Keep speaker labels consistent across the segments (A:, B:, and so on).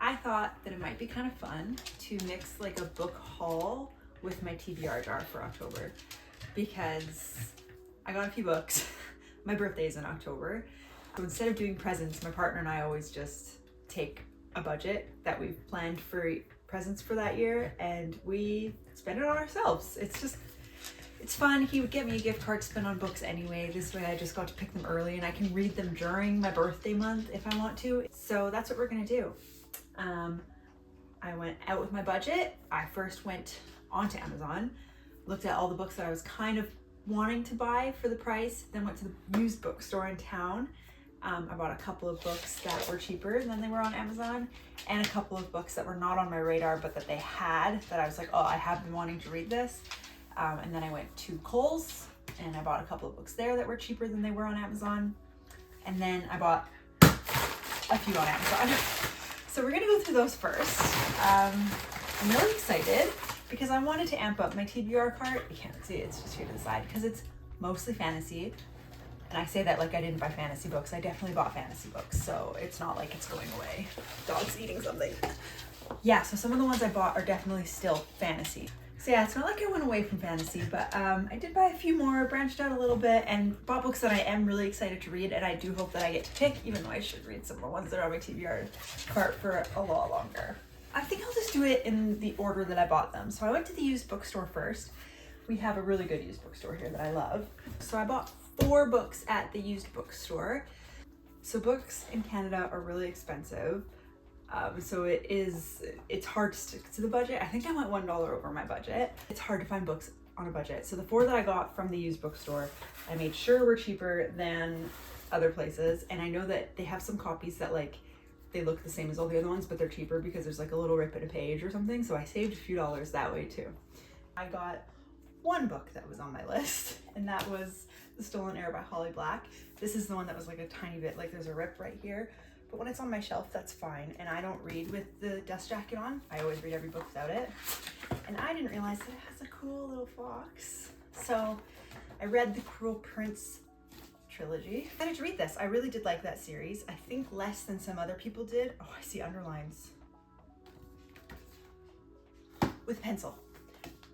A: I thought that it might be kind of fun to mix like a book haul with my TBR jar for October, because I got a few books. My birthday is in October. So instead of doing presents, my partner and I always just take a budget that we've planned for presents for that year and we spend it on ourselves. It's fun. He would get me a gift card to spend on books anyway. This way I just got to pick them early and I can read them during my birthday month if I want to. So that's what we're gonna do. I went out with my budget. I first went onto Amazon, looked at all the books that I was kind of wanting to buy for the price, then went to the used bookstore in town. I bought a couple of books that were cheaper than they were on Amazon, and a couple of books that were not on my radar but that they had, that I was like, oh, I have been wanting to read this. And then I went to Kohl's and I bought a couple of books there that were cheaper than they were on Amazon. And then I bought a few on Amazon. So we're gonna go through those first. I'm really excited because I wanted to amp up my TBR cart. You can't see it, it's just here to the side, because it's mostly fantasy. And I say that like I didn't buy fantasy books. I definitely bought fantasy books, so it's not like it's going away. Dog's eating something. Yeah, so some of the ones I bought are definitely still fantasy. So yeah, it's not like I went away from fantasy, but I did buy a few more, branched out a little bit, and bought books that I am really excited to read, and I do hope that I get to pick, even though I should read some more ones that are on my TBR cart for a lot longer. I think I'll just do it in the order that I bought them. So I went to the used bookstore first. We have a really good used bookstore here that I love. So I bought 4 books at the used bookstore. So books in Canada are really expensive. So it's hard to stick to the budget. I think I went $1 over my budget. It's hard to find books on a budget. So the 4 that I got from the used bookstore, I made sure were cheaper than other places. And I know that they have some copies that like, they look the same as all the other ones, but they're cheaper because there's like a little rip at a page or something. So I saved a few dollars that way too. I got one book that was on my list, and that was The Stolen Heir by Holly Black. This is the one that was like a tiny bit, like there's a rip right here. But when it's on my shelf, that's fine. And I don't read with the dust jacket on. I always read every book without it. And I didn't realize that it has a cool little fox. So I read the Cruel Prince trilogy. I had to read this. I really did like that series. I think less than some other people did. Oh, I see underlines. With pencil.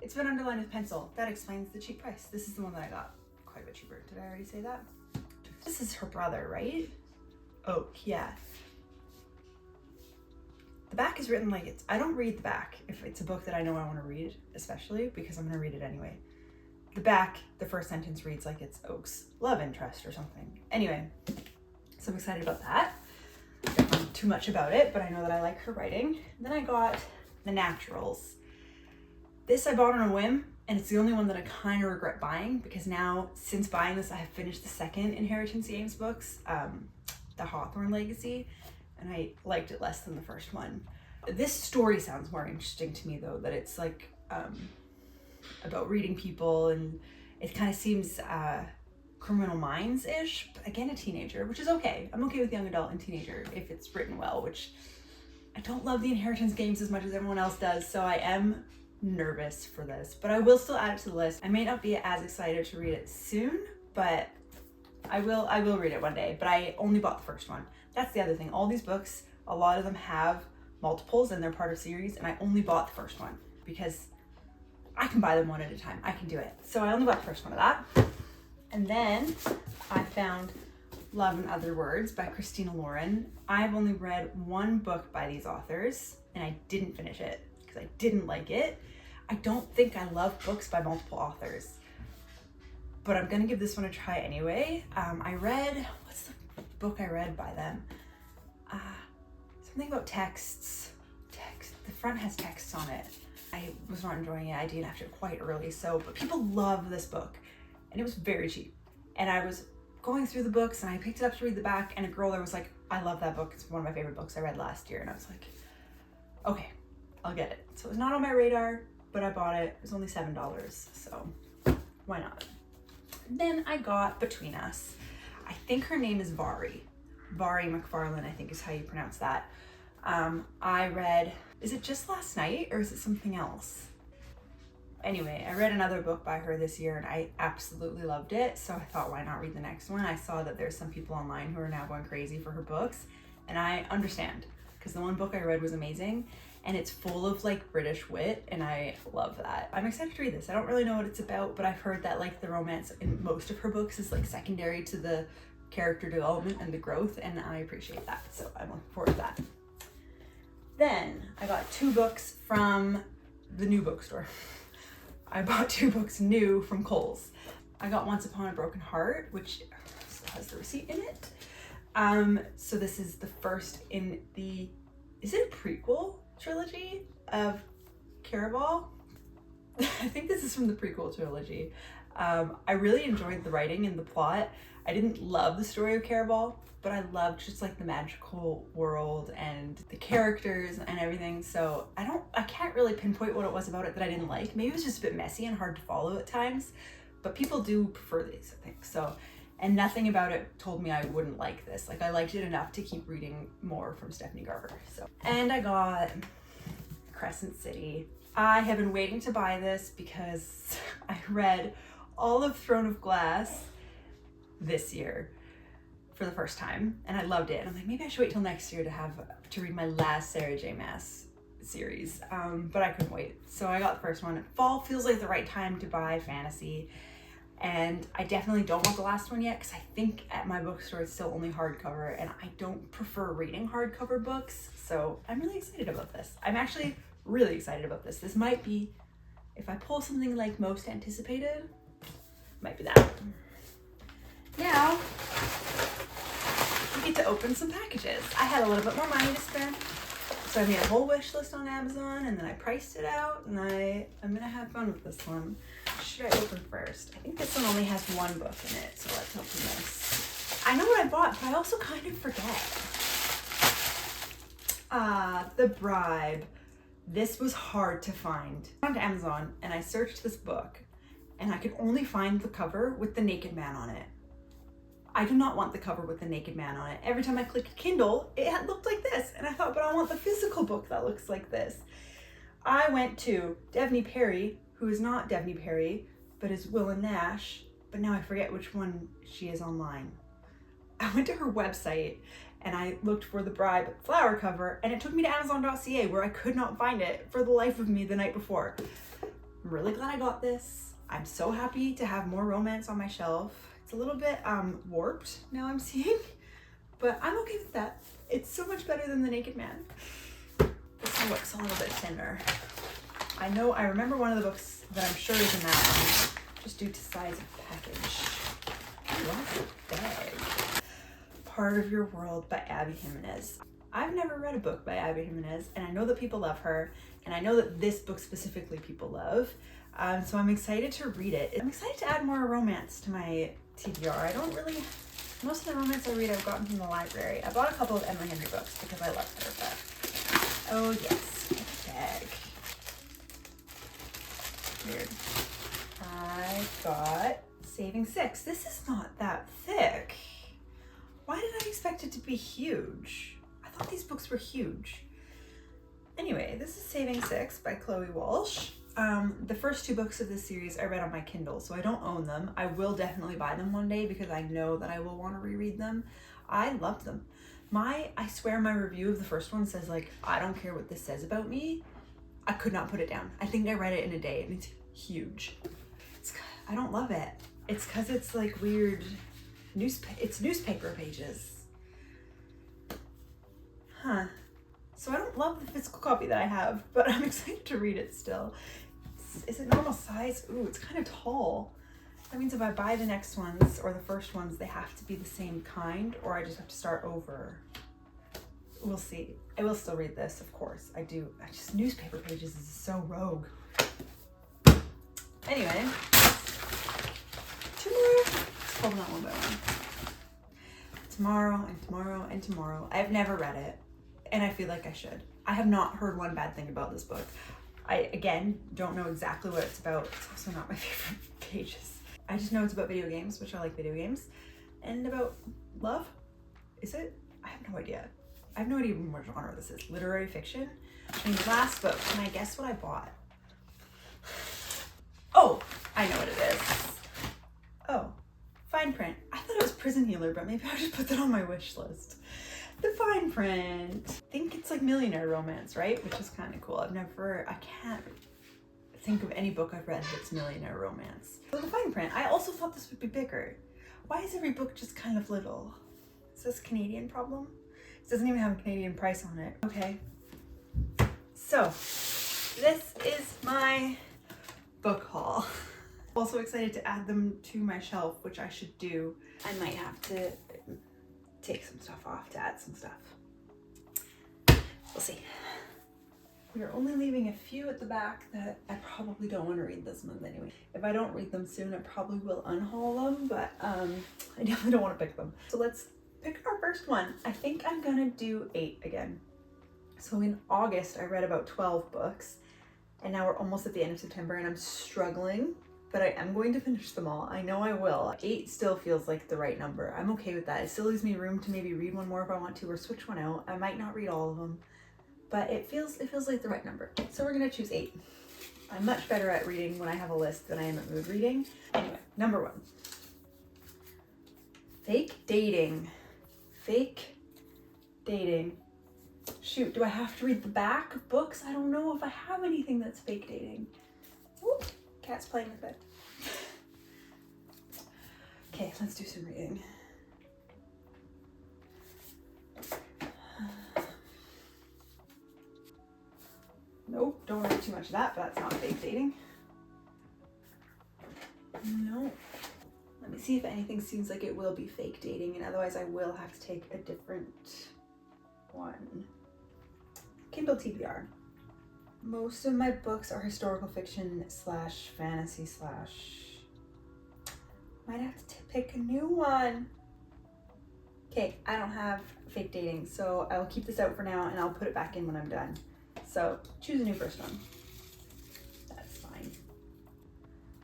A: It's been underlined with pencil. That explains the cheap price. This is the one that I got quite a bit cheaper. Did I already say that? This is her brother, right? Oh, yeah. The back is written like it's, I don't read the back if it's a book that I know I want to read, especially because I'm going to read it anyway. The back, the first sentence reads like it's Oak's love interest or something. Anyway, so I'm excited about that. I don't know too much about it, but I know that I like her writing. And then I got The Naturals. This I bought on a whim, and it's the only one that I kind of regret buying, because now, since buying this, I have finished the second Inheritance Games books, The Hawthorne Legacy, and I liked it less than the first one. This story sounds more interesting to me though, that it's like about reading people, and it kind of seems Criminal Minds-ish, but again, a teenager, which is okay. I'm okay with young adult and teenager if it's written well, which I don't love the Inheritance Games as much as everyone else does, so I am nervous for this, but I will still add it to the list. I may not be as excited to read it soon, but I will read it one day, but I only bought the first one. That's the other thing. All these books, a lot of them have multiples and they're part of series, and I only bought the first one because I can buy them one at a time. I can do it. So I only bought the first one of that. And then I found Love and Other Words by Christina Lauren. I've only read one book by these authors and I didn't finish it because I didn't like it. I don't think I love books by multiple authors, but I'm gonna give this one a try anyway. I read, what's the book I read by them? Something about texts. The front has texts on it. I was not enjoying it. I DNF'd it quite early, but people love this book, and it was very cheap. And I was going through the books, and I picked it up to read the back, and a girl there was like, I love that book. It's one of my favorite books I read last year. And I was like, okay, I'll get it. So it was not on my radar, but I bought it. It was only $7, so why not? Then I got Between Us. I think her name is Vari McFarlane, I think is how you pronounce that. I read, is it just last night or is it something else? Anyway, I read another book by her this year and I absolutely loved it. So I thought, why not read the next one? I saw that there's some people online who are now going crazy for her books, and I understand because the one book I read was amazing, and it's full of like British wit, and I love that. I'm excited to read this. I don't really know what it's about, but I've heard that like the romance in most of her books is like secondary to the character development and the growth, and I appreciate that, so I'm looking forward to that. Then I got 2 books from the new bookstore. I bought 2 books new from Kohl's. I got Once Upon a Broken Heart, which still has the receipt in it. So this is the first in the, is it a prequel trilogy of Caraval? I think this is from the prequel trilogy. I really enjoyed the writing and the plot. I didn't love the story of Caraval, but I loved just like the magical world and the characters and everything. So I can't really pinpoint what it was about it that I didn't like. Maybe it was just a bit messy and hard to follow at times, but people do prefer these, I think. So, and nothing about it told me I wouldn't like this. Like I liked it enough to keep reading more from Stephanie Garber. So, and I got Crescent City. I have been waiting to buy this because I read all of Throne of Glass this year for the first time, and I loved it. And I'm like, maybe I should wait till next year to read my last Sarah J. Maas series, but I couldn't wait. So I got the first one. Fall feels like the right time to buy fantasy, and I definitely don't want the last one yet because I think at my bookstore it's still only hardcover, and I don't prefer reading hardcover books. So I'm really excited about this. I'm actually really excited about this. This might be, if I pull something like most anticipated, might be that. Now, we get to open some packages. I had a little bit more money to spend, so I made a whole wish list on Amazon, and then I priced it out, and I'm gonna have fun with this one. What should I open first? I think this one only has 1 book in it, so let's open this. I know what I bought, but I also kind of forget. The Bribe. This was hard to find. I went to Amazon, and I searched this book, and I could only find the cover with the naked man on it. I do not want the cover with the naked man on it. Every time I clicked Kindle, it looked like this. And I thought, but I want the physical book that looks like this. I went to Devney Perry, who is not Devney Perry, but is Willa Nash. But now I forget which one she is online. I went to her website and I looked for the Bribe flower cover, and it took me to Amazon.ca where I could not find it for the life of me the night before. I'm really glad I got this. I'm so happy to have more romance on my shelf. It's a little bit warped now I'm seeing, but I'm okay with that. It's so much better than the naked man. This one looks a little bit thinner. I remember one of the books that I'm sure is in that one, just due to size of package. I love the bag. Part of Your World by Abby Jimenez. I've never read a book by Abby Jimenez, and I know that people love her, and I know that this book specifically people love. So I'm excited to read it. I'm excited to add more romance to my TBR. Most of the romance I read I've gotten from the library. I bought a couple of Emma Henry books because I love her, but oh yes, a bag. Weird. I got Saving Six. This is not that thick. Why did I expect it to be huge? I thought these books were huge. Anyway, this is Saving Six by Chloe Walsh. The first 2 books of this series I read on my Kindle, so I don't own them. I will definitely buy them one day because I know that I will want to reread them. I loved them. I swear my review of the first one says like, I don't care what this says about me. I could not put it down. I think I read it in a day, and it's huge. I don't love it. It's because it's like weird newspaper pages. Huh. So I don't love the physical copy that I have, but I'm excited to read it still. Is it normal size? Ooh, it's kind of tall. That means if I buy the next ones or the first ones, they have to be the same kind, or I just have to start over. We'll see. I will still read this, of course. Newspaper pages is so rogue. Anyway, 2 more. Let's pull them out one by one. Tomorrow and Tomorrow and Tomorrow. I've never read it, and I feel like I should. I have not heard one bad thing about this book. I, again, don't know exactly what it's about. It's also not my favorite pages. I just know it's about video games, which I like video games, and about love. Is it? I have no idea. I have no idea what genre this is. Literary fiction? And last book, can I guess what I bought? Oh, I know what it is. Oh, fine print. I thought it was Prison Healer, but maybe I'll just put that on my wish list. The fine print. I think it's like Millionaire Romance, right? Which is kind of cool. I can't think of any book I've read that's Millionaire Romance. So the fine print. I also thought this would be bigger. Why is every book just kind of little? Is this a Canadian problem? It doesn't even have a Canadian price on it. Okay. So this is my book haul. Also excited to add them to my shelf, which I should do. I might have to take some stuff off to add some stuff. We'll see. We are only leaving a few at the back that I probably don't want to read this month anyway. If I don't read them soon, I probably will unhaul them, but I definitely don't want to pick them. So let's pick our first one. I think I'm gonna do 8 again. So in August, I read about 12 books, and now we're almost at the end of September and I'm struggling, but I am going to finish them all. I know I will. 8 still feels like the right number. I'm okay with that. It still leaves me room to maybe read one more if I want to, or switch one out. I might not read all of them, but it feels like the right number. So we're gonna choose 8. I'm much better at reading when I have a list than I am at mood reading. Anyway, number 1. Fake dating. Fake dating. Shoot, do I have to read the back of books? I don't know if I have anything that's fake dating. Ooh, cat's playing with it. Okay, let's do some reading. Nope, don't read too much of that, but that's not fake dating. No. Let me see if anything seems like it will be fake dating, and otherwise I will have to take a different one. Kindle TBR. Most of my books are historical fiction slash fantasy slash... Might have to pick a new one. Okay, I don't have fake dating, so I will keep this out for now and I'll put it back in when I'm done. So choose a new first one. That's fine.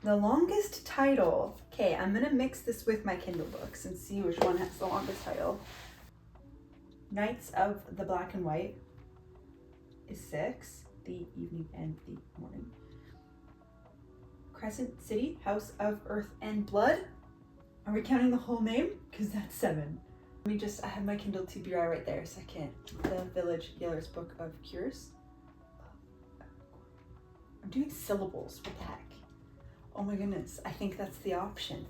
A: The longest title. Okay, I'm gonna mix this with my Kindle books and see which one has the longest title. Knights of the Black and White is 6, the evening and the morning. Crescent City, House of Earth and Blood. Are we counting the whole name? Because that's 7. I have my Kindle TBR right there, second. The Village Healer's Book of Cures. I'm doing syllables, what the heck? Oh my goodness, I think that's the option.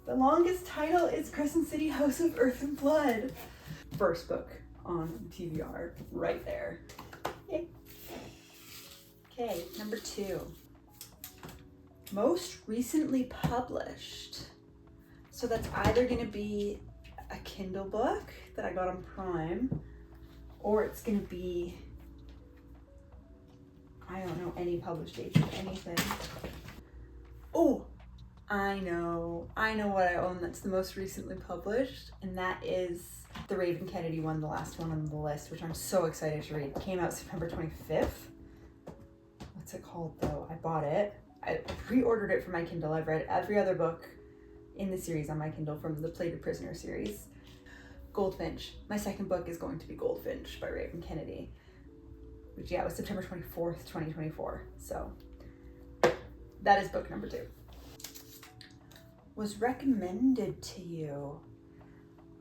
A: The longest title is Crescent City, House of Earth and Blood. First book on TBR, right there. Yay. Okay, number 2. Most recently published. So that's either gonna be a Kindle book that I got on Prime, or it's gonna be, I don't know any published dates of anything. Oh, I know what I own that's the most recently published, and that is the Raven Kennedy one, the last one on the list, which I'm so excited to read. It came out September 25th. What's it called though? I bought it. I pre-ordered it for my Kindle. I've read every other book in the series on my Kindle from the Plated Prisoner series. Goldfinch. My second book is going to be Goldfinch by Raven Kennedy, which was September 24th, 2024. So that is book number 2. Was recommended to you.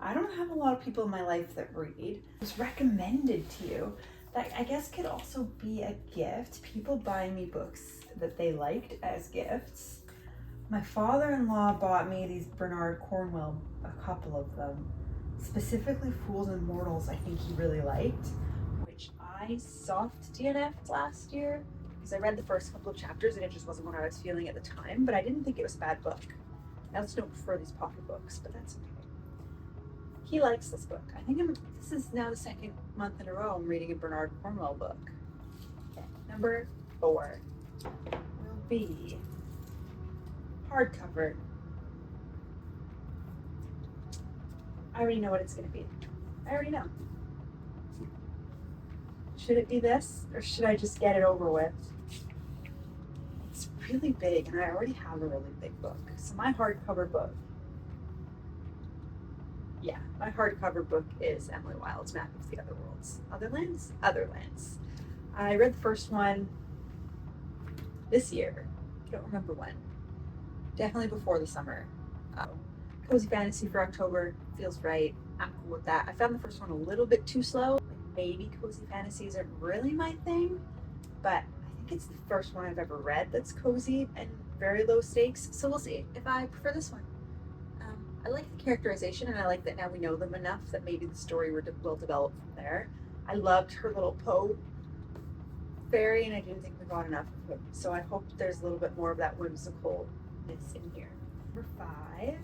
A: I don't have a lot of people in my life that read. Was recommended to you. That I guess could also be a gift. People buying me books that they liked as gifts. My father-in-law bought me these Bernard Cornwell, a couple of them. Specifically Fools and Mortals, I think he really liked, which I soft DNF'd last year because I read the first couple of chapters and it just wasn't what I was feeling at the time, but I didn't think it was a bad book. I also don't prefer these pocket books, but that's okay. He likes this book. I think this is now the second month in a row I'm reading a Bernard Cornwell book. Okay. Number 4 will be hardcover. I already know what it's going to be. I already know. Should it be this, or should I just get it over with? It's really big, and I already have a really big book. So my hardcover book, my hardcover book is Emily Wilde's Map of the Other Worlds. Otherlands? Otherlands. I read the first one this year. I don't remember when. Definitely before the summer. Cozy fantasy for October feels right. I'm cool with that. I found the first one a little bit too slow. Like maybe cozy fantasies aren't really my thing, but I think it's the first one I've ever read that's cozy and very low stakes. So we'll see if I prefer this one. I like the characterization, and I like that now we know them enough that maybe the story will develop from there. I loved her little Poe fairy, and I didn't think we got enough of him. So I hope there's a little bit more of that whimsicalness in here. Number 5,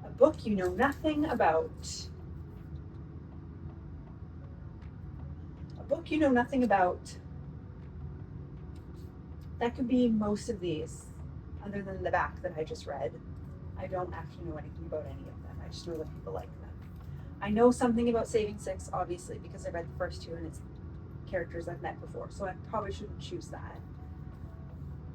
A: a book you know nothing about. A book you know nothing about. That could be most of these, other than the back that I just read. I don't actually know anything about any of them. I just know that people like them. I know something about Saving Six, obviously, because I read the first 2 and it's characters I've met before, so I probably shouldn't choose that.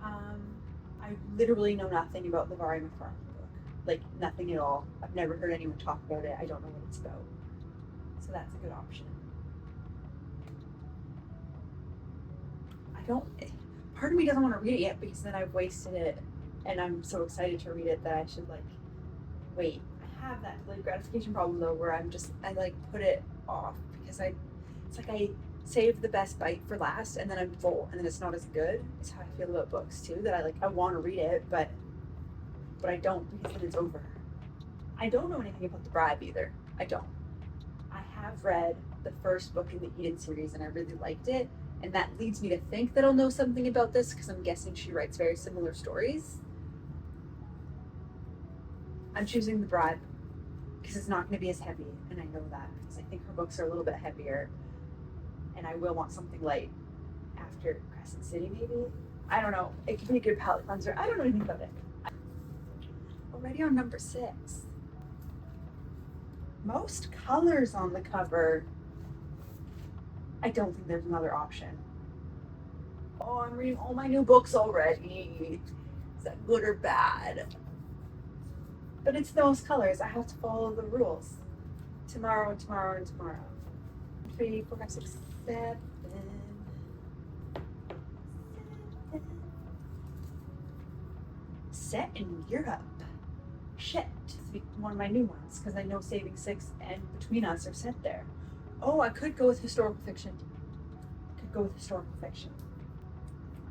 A: I literally know nothing about the Vari McFarlane book. Like, nothing at all. I've never heard anyone talk about it. I don't know what it's about. So that's a good option. Part of me doesn't want to read it yet because then I've wasted it and I'm so excited to read it that I should like wait. I have that delayed gratification problem though where I like put it off because it's like I save the best bite for last and then I'm full and then it's not as good. It's how I feel about books too, that I want to read it but I don't because then it's over. I don't know anything about The Bribe either. I don't. I have read the first book in the Eden series and I really liked it. And that leads me to think that I'll know something about this because I'm guessing she writes very similar stories. I'm choosing The Bribe because it's not going to be as heavy, and I know that because I think her books are a little bit heavier, and I will want something light after Crescent City, maybe. I don't know. It could be a good palate cleanser. I don't know anything about it. Already on number 6. Most colors on the cover. I don't think there's another option. Oh, I'm reading all my new books already. Is that good or bad? But it's those colors. I have to follow the rules. Tomorrow and tomorrow and tomorrow. 3, 4, 5, 6, 7. Set in Europe. Shit. This would be one of my new ones because I know Saving Six and Between Us are set there. Oh, I could go with historical fiction.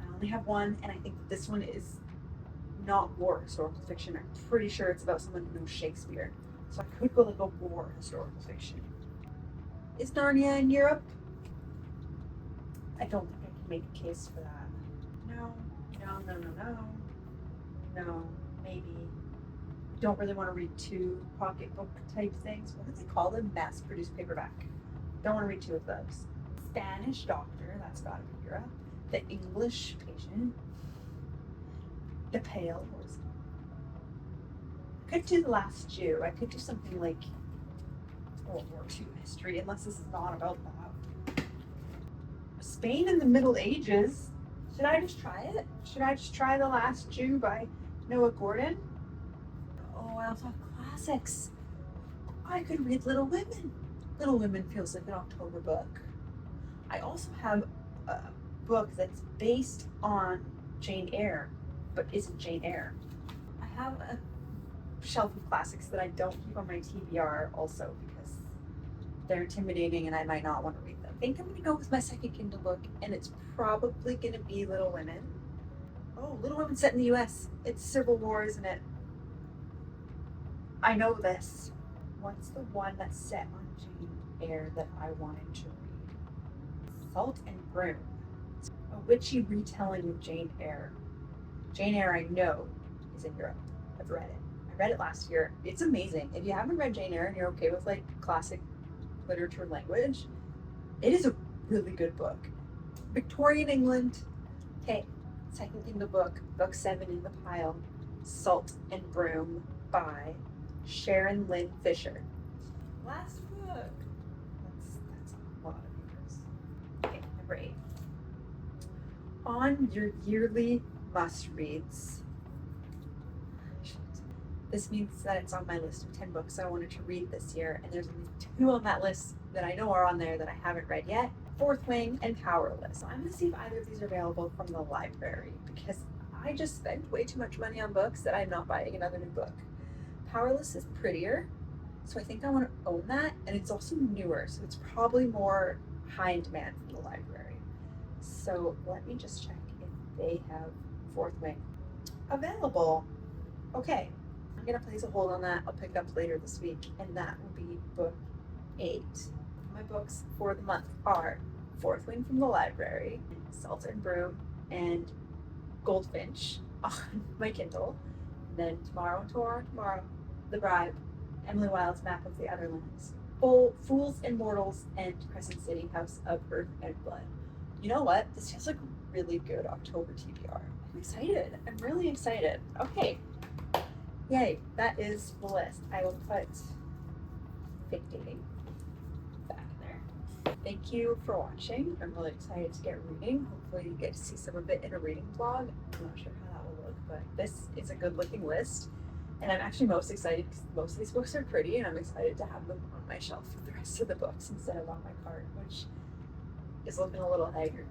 A: I only have one, and I think that this one is not war historical fiction. I'm pretty sure it's about someone who knows Shakespeare. So I could go like a war historical fiction. Is Narnia in Europe? I don't think I can make a case for that. No, maybe. I don't really want to read 2 pocketbook type things. What do they call them? Mass-produced paperback. Don't want to read 2 of those. Spanish Doctor, that's gotta be Europe. The English Patient. The Pale Horse. I could do The Last Jew. I could do something like World War II history, unless this is not about that. Spain in the Middle Ages. Should I just try it? Should I just try The Last Jew by Noah Gordon? Oh, I also have classics. I could read Little Women. Little Women feels like an October book. I also have a book that's based on Jane Eyre, but isn't Jane Eyre. I have a shelf of classics that I don't keep on my TBR also because they're intimidating and I might not want to read them. I think I'm going to go with my second Kindle book, and it's probably going to be Little Women. Oh, Little Women set in the US. It's Civil War, isn't it? I know this. What's the one that's set on Jane Eyre that I wanted to read? Salt and Broom. A witchy retelling of Jane Eyre. Jane Eyre, I know, is in Europe. I've read it. I read it last year. It's amazing. If you haven't read Jane Eyre and you're okay with like classic literature language, it is a really good book. Victorian England. Okay, second Kindle book, book 7 in the pile. Salt and Broom by Sharon Lynn Fisher. Last book. That's a lot of papers. Okay, number 8. On your yearly must-reads. This means that it's on my list of 10 books I wanted to read this year, and there's only 2 on that list that I know are on there that I haven't read yet. Fourth Wing and Powerless. So I'm going to see if either of these are available from the library because I just spent way too much money on books that I'm not buying another new book. Powerless is prettier,
B: So I think I want to own that, and it's also newer, so it's probably more high in demand from the library. So let me just check if they have Fourth Wing available. Okay, I'm gonna place a hold on that. I'll pick it up later this week, and that will be book 8. My books for the month are Fourth Wing from the library, Salt and Broom, and Goldfinch on my Kindle. And then tomorrow, The Bribe, Emily Wilde's Map of the Other Lands, Fools and Mortals, and Crescent City, House of Earth and Blood. You know what? This feels like a really good October TBR. I'm excited. I'm really excited. Okay. Yay. That is the list. I will put fake dating back there. Thank you for watching. I'm really excited to get reading. Hopefully you get to see some of it in a reading vlog. I'm not sure how that will look, but this is a good looking list. And I'm actually most excited because most of these books are pretty, and I'm excited to have them on my shelf with the rest of the books instead of on my cart, which is looking a little haggard.